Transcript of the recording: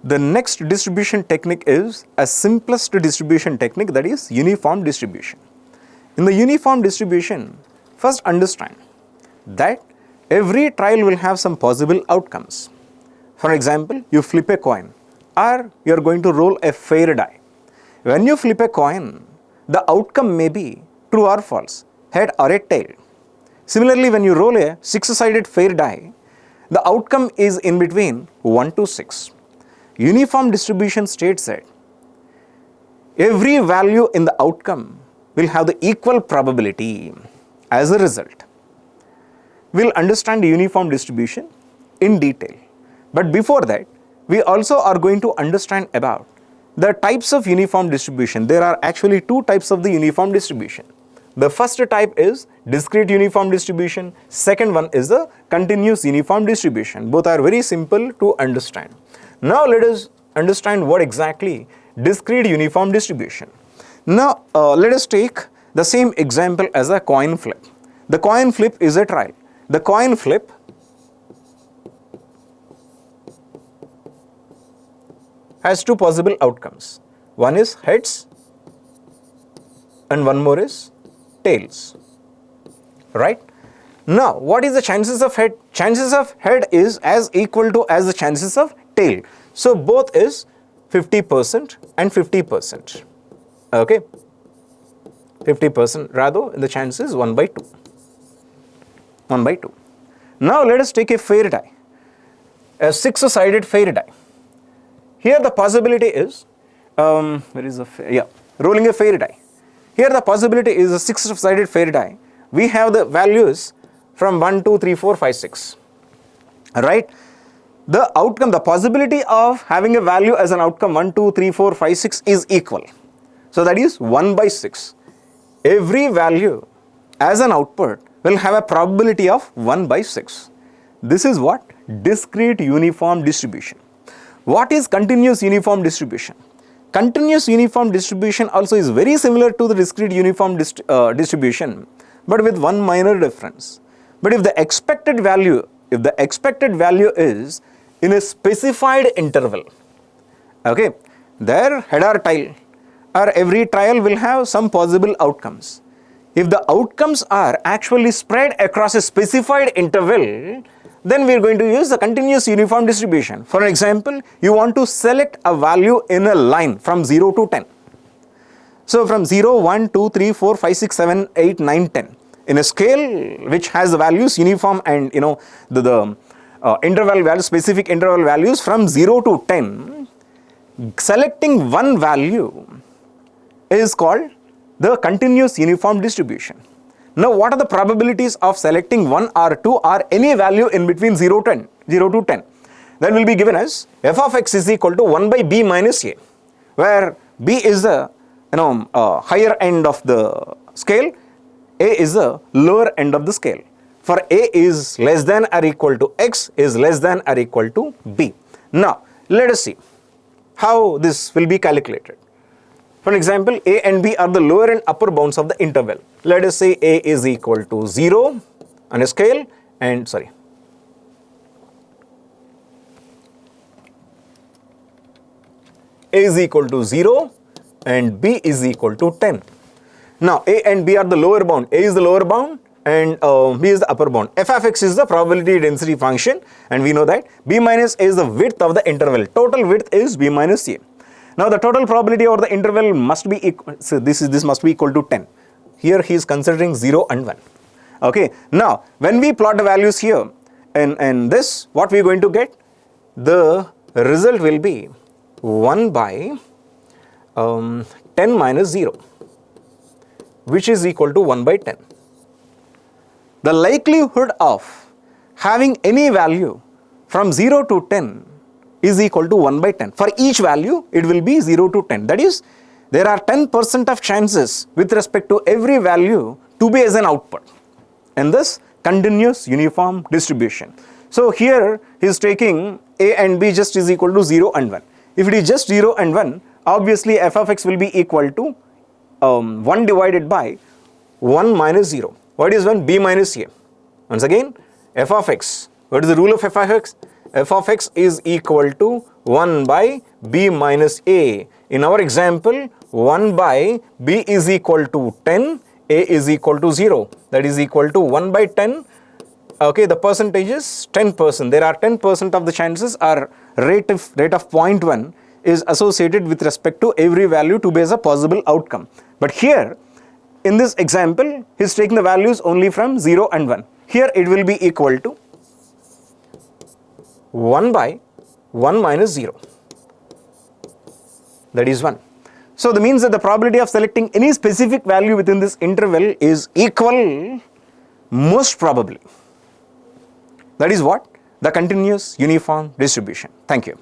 The next distribution technique is a simplest distribution technique, that is uniform distribution. In the uniform distribution, first understand that every trial will have some possible outcomes. For example, you flip a coin or you are going to roll a fair die. When you flip a coin, the outcome may be true or false, head or a tail. Similarly, when you roll a six-sided fair die, the outcome is in between 1 to 6. Uniform distribution states that every value in the outcome will have the equal probability. As a result, we'll understand the uniform distribution in detail. But before that, we also are going to understand about the types of uniform distribution. There are actually two types of the uniform distribution. The first type is discrete uniform distribution. Second one is the continuous uniform distribution. Both are very simple to understand. Now let us understand what exactly discrete uniform distribution. Now let us take the same example as a coin flip. The coin flip is a trial. The coin flip has two possible outcomes. One is heads and one more is tails. Right? Now what is the chances of head? Chances of head is as equal to as the chances of tail. So both is 50% and 50%. Okay, 50% rather, the chance is 1 by 2. 1 by 2. Now let us take a fair die, a six-sided fair die. Here the possibility is, rolling a fair die. Here the possibility is a six-sided fair die. We have the values from 1, 2, 3, 4, 5, 6. Right? The outcome, the possibility of having a value as an outcome 1, 2, 3, 4, 5, 6 is equal. So that is 1 by 6. Every value as an output will have a probability of 1 by 6. This is what? Discrete uniform distribution. What is continuous uniform distribution? Continuous uniform distribution also is very similar to the discrete uniform distribution, but with one minor difference. But if the expected value is in a specified interval, okay, there head or tail, or every trial will have some possible outcomes. If the outcomes are actually spread across a specified interval, then we are going to use the continuous uniform distribution. For example, you want to select a value in a line from 0 to 10. So from 0, 1, 2, 3, 4, 5, 6, 7, 8, 9, 10. In a scale which has the values uniform and the interval values, specific interval values from 0 to 10, selecting one value is called the continuous uniform distribution. Now what are the probabilities of selecting 1 or 2 or any value in between 0 to 10? That will be given as f of x is equal to 1 by b minus a, where b is the higher end of the scale, a is the lower end of the scale. For a is less than or equal to x is less than or equal to b. Now let us see how this will be calculated. For example, a and b are the lower and upper bounds of the interval. Let us say a is equal to 0 on a scale and a is equal to 0 and b is equal to 10. Now a and b are the lower bound. A is the lower bound and b is the upper bound. F of x is the probability density function, and we know that b minus a is the width of the interval. Total width is b minus a. Now the total probability over the interval must be equal, so this must be equal to 10. Here he is considering 0 and 1. Okay, now when we plot the values here and this, what we are going to get? The result will be 1 by 10 minus 0, which is equal to 1 by 10. The likelihood of having any value from 0 to 10 is equal to 1 by 10. For each value, it will be 0 to 10. That is, there are 10% of chances with respect to every value to be as an output in this continuous uniform distribution. So here he is taking a and b just is equal to 0 and 1. If it is just 0 and 1, obviously f of x will be equal to 1 divided by 1 minus 0. What is 1? B minus a. Once again, f of x. What is the rule of f of x? F of x is equal to 1 by b minus a. In our example, 1 by b is equal to 10, a is equal to 0. That is equal to 1 by 10. Okay, the percentage is 10%. There are 10% of the chances our rate of 0.1 is associated with respect to every value to be as a possible outcome. But here, in this example, he is taking the values only from 0 and 1. Here it will be equal to 1 by 1 minus 0. That is 1. So that means that the probability of selecting any specific value within this interval is equal most probably. That is what? The continuous uniform distribution. Thank you.